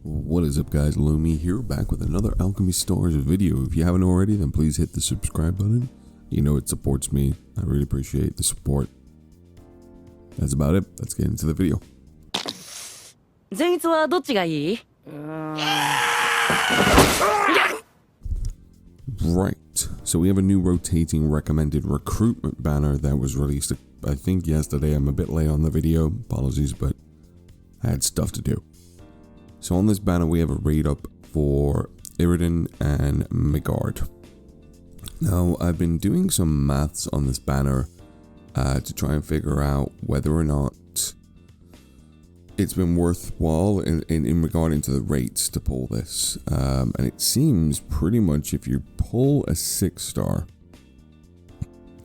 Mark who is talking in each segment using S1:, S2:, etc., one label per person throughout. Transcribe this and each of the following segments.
S1: What is up, guys? Lumi here, back with another Alchemy Stars video. If you haven't already, then please hit the subscribe button. You know it supports me. I really appreciate the support. That's about it. Let's get into the video. Right, so we have a new rotating recommended recruitment banner that was released, I think, yesterday. I'm a bit late on the video, apologies, but I had stuff to do. So on this banner we have a raid up for Iridon and Migard. Now I've been doing some maths on this banner to try and figure out whether or not it's been worthwhile in regarding to the rates to pull this. And it seems pretty much if you pull a 6-star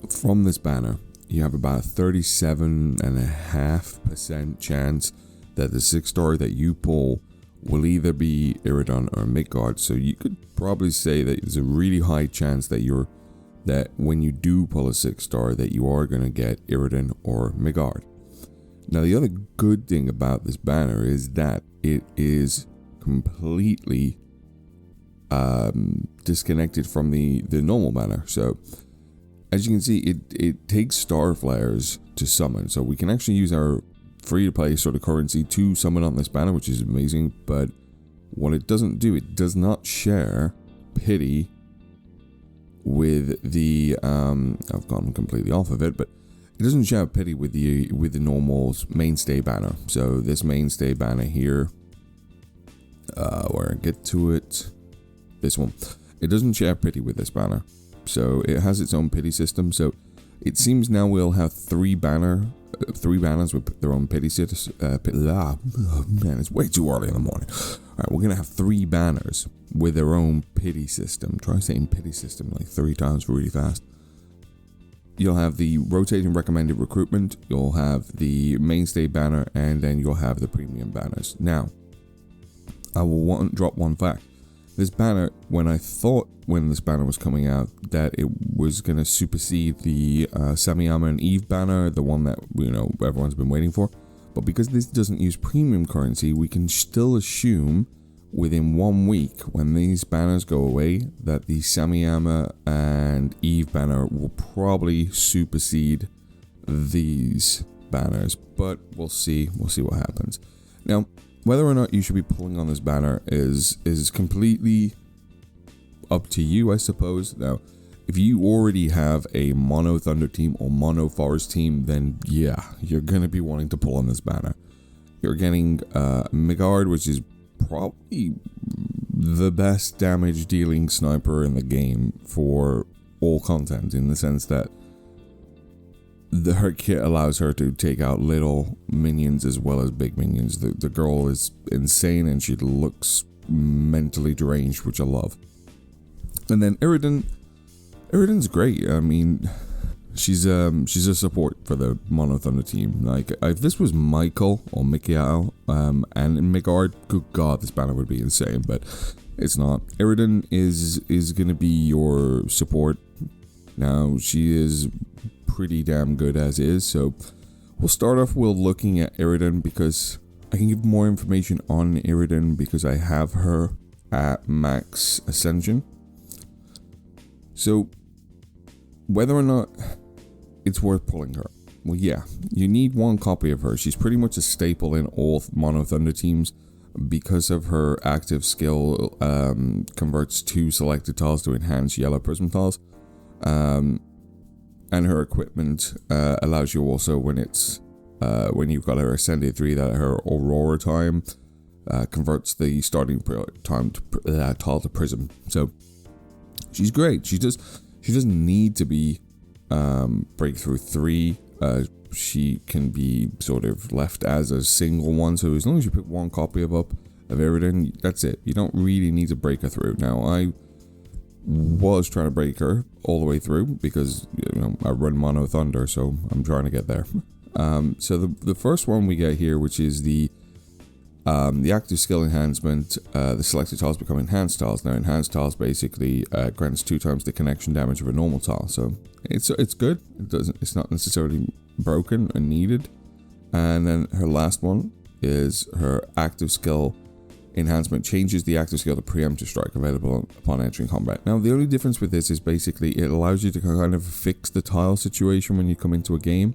S1: from this banner, you have about a 37.5% chance that the 6-star that you pull will either be Iridon or Migard. So you could probably say that there's a really high chance that when you do pull a 6-star that you are going to get Iridon or Migard. Now the other good thing about this banner is that it is completely disconnected from the normal banner. So as you can see, it takes star flares to summon, so we can actually use our free-to-play sort of currency to summon on this banner, which is amazing. But what it doesn't do, it does not share pity with the I've gone completely off of it, but it doesn't share pity with the normal mainstay banner. So this mainstay banner here, where I get to it, this one, it doesn't share pity with this banner, so it has its own pity system. So it seems now we'll have three banners with their own pity system. Man, it's way too early in the morning. Alright, we're gonna have 3 banners with their own pity system. Try saying pity system like 3 times really fast. You'll have the rotating recommended recruitment, you'll have the mainstay banner, and then you'll have the premium banners. Now, I will drop one fact. This banner, when this banner was coming out, that it was going to supersede the Samiyama and Eve banner, the one that, everyone's been waiting for. But because this doesn't use premium currency, we can still assume within 1 week, when these banners go away, that the Samiyama and Eve banner will probably supersede these banners. But we'll see. We'll see what happens. Now, whether or not you should be pulling on this banner is completely up to you, I suppose. Now, if you already have a mono Thunder team or mono Forest team, then yeah, you're going to be wanting to pull on this banner. You're getting Migard, which is probably the best damage dealing sniper in the game for all content, in the sense that her kit allows her to take out little minions as well as big minions. The girl is insane and she looks mentally deranged, which I love. And then Iridon's great. I mean, she's a support for the Mono Thunder team. Like, if this was Michael or Mikael and Migard, good god, this banner would be insane, but it's not. Iridon is going to be your support. Now, she is pretty damn good as is, so we'll start off with looking at Iridon, because I can give more information on Iridon because I have her at max ascension. So whether or not it's worth pulling her, well, yeah, you need 1 copy of her. She's pretty much a staple in all Mono Thunder teams because of her active skill. Converts 2 selected tiles to enhance yellow prism tiles. And her equipment allows you also, when you've got her Ascended 3, that her Aurora time converts the starting time to tile to prism. So she's great. She doesn't need to be breakthrough 3. She can be sort of left as a single one. So as long as you pick 1 copy of Iridon, that's it. You don't really need to break her through. Now, I was trying to break her all the way through because I run Mono Thunder, so I'm trying to get there. So the first one we get here, which is the active skill enhancement, the selected tiles become enhanced tiles. Now, enhanced tiles basically grants 2 times the connection damage of a normal tile, so it's good. It's not necessarily broken and needed. And then her last one is her active skill enhancement changes the active skill to preemptive strike available upon entering combat. Now, the only difference with this is basically it allows you to kind of fix the tile situation when you come into a game,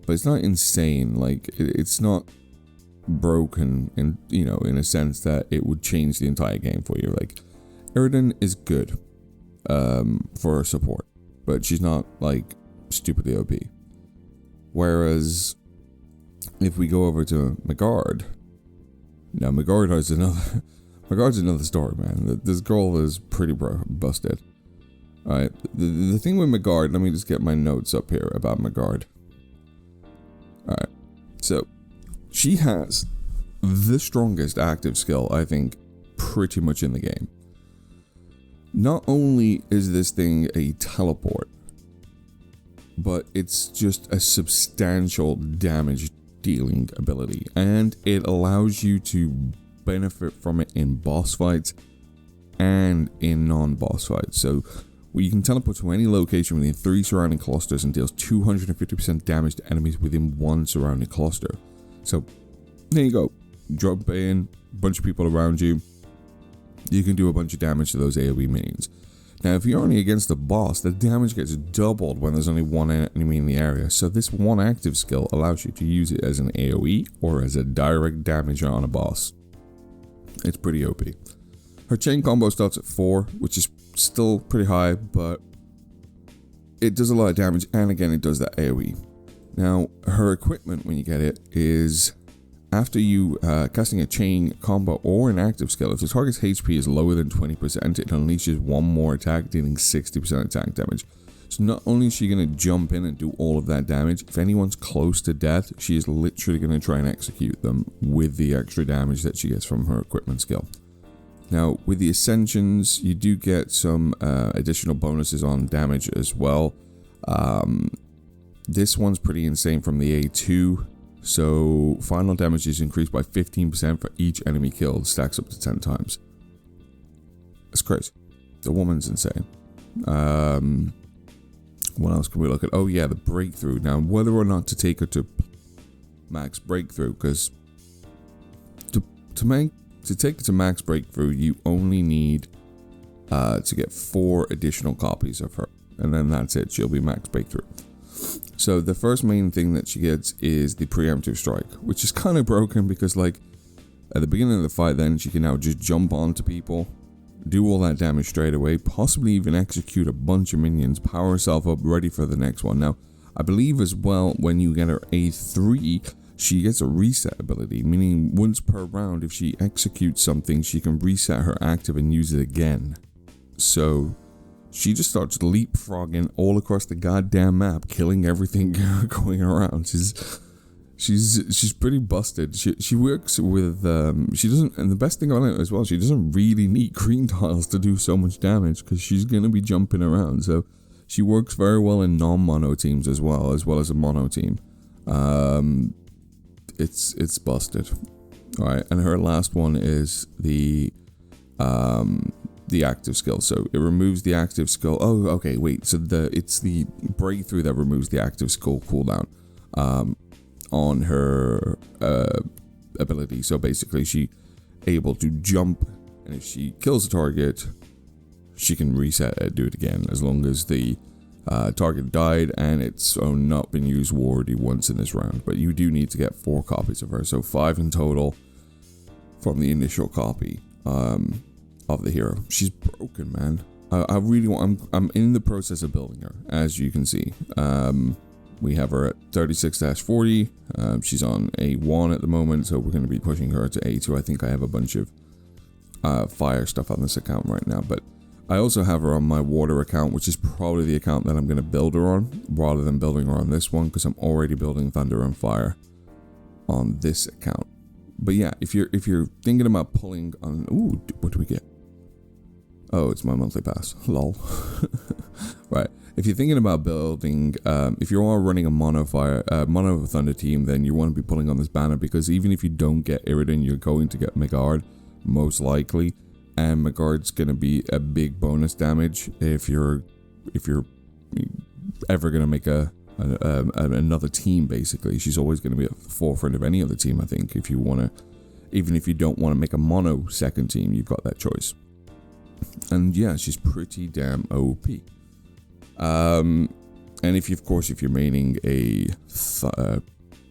S1: but it's not insane. Like, it's not broken in, you know, in a sense that it would change the entire game for you. Like, Iridon is good for support, but she's not like stupidly OP. Whereas if we go over to Migard, now Migard's another story, man. This girl is pretty busted. Alright, the thing with Migard, let me just get my notes up here about Migard. Alright, so she has the strongest active skill, I think, pretty much in the game. Not only is this thing a teleport, but it's just a substantial damage dealing ability, and it allows you to benefit from it in boss fights and in non-boss fights. So you can teleport to any location within 3 surrounding clusters and deals 250% damage to enemies within 1 surrounding cluster. So there you go, drop in, bunch of people around you, you can do a bunch of damage to those AoE minions. Now, if you're only against a boss, the damage gets doubled when there's only one enemy in the area. So this one active skill allows you to use it as an AoE or as a direct damage on a boss. It's pretty OP. Her chain combo starts at 4, which is still pretty high, but it does a lot of damage, and again, it does that AoE. Now, her equipment, when you get it, is after you casting a chain combo or an active skill, if the target's HP is lower than 20%, it unleashes one more attack, dealing 60% attack damage. So not only is she going to jump in and do all of that damage, if anyone's close to death, she is literally going to try and execute them with the extra damage that she gets from her equipment skill. Now, with the Ascensions, you do get some additional bonuses on damage as well. This one's pretty insane from the A2. So, final damage is increased by 15% for each enemy killed, stacks up to 10 times. That's crazy. The woman's insane. What else can we look at? Oh yeah, the breakthrough. Now, whether or not to take her to max breakthrough, because to take her to max breakthrough, you only need to get 4 additional copies of her, and then that's it. She'll be max breakthrough. So the first main thing that she gets is the preemptive strike, which is kind of broken because, like, at the beginning of the fight, then she can now just jump onto people, do all that damage straight away, possibly even execute a bunch of minions, power herself up, ready for the next one. Now, I believe as well, when you get her A3, she gets a reset ability, meaning once per round, if she executes something, she can reset her active and use it again. So she just starts leapfrogging all across the goddamn map, killing everything going around. She's pretty busted. She works with she doesn't, and the best thing about it as well, she doesn't really need green tiles to do so much damage because she's gonna be jumping around. So she works very well in non-mono teams as well as a mono team. It's busted. All right, and her last one is the active skill. So it removes the active skill. Oh, okay, wait. So it's the breakthrough that removes the active skill cooldown on her ability. So basically, she able to jump, and if she kills a target, she can reset it, do it again, as long as the target died and it's not been used already once in this round. But you do need to get 4 copies of her, so 5 in total from the initial copy of the hero. She's broken, man. I really want. I'm in the process of building her, as you can see. We have her at 36-40. She's on A1 at the moment, so we're going to be pushing her to A2. I think I have a bunch of fire stuff on this account right now, but I also have her on my water account, which is probably the account that I'm going to build her on, rather than building her on this one, because I'm already building Thunder and Fire on this account. But yeah, if you're thinking about pulling on, ooh, what do we get? Oh, it's my monthly pass. Lol. Right. If you're thinking about building, if you are running a mono thunder team, then you want to be pulling on this banner, because even if you don't get Iridon, you're going to get Migard, most likely, and Migard's going to be a big bonus damage if you're ever going to make another team. Basically, she's always going to be at the forefront of any other team, I think, if you want to Even if you don't want to make a mono second team, you've got that choice. And yeah, she's pretty damn OP. And if you're maining a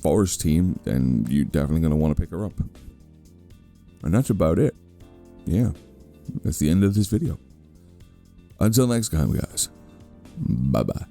S1: forest team, then you're definitely going to want to pick her up. And that's about it. Yeah, that's the end of this video. Until next time, guys. Bye-bye.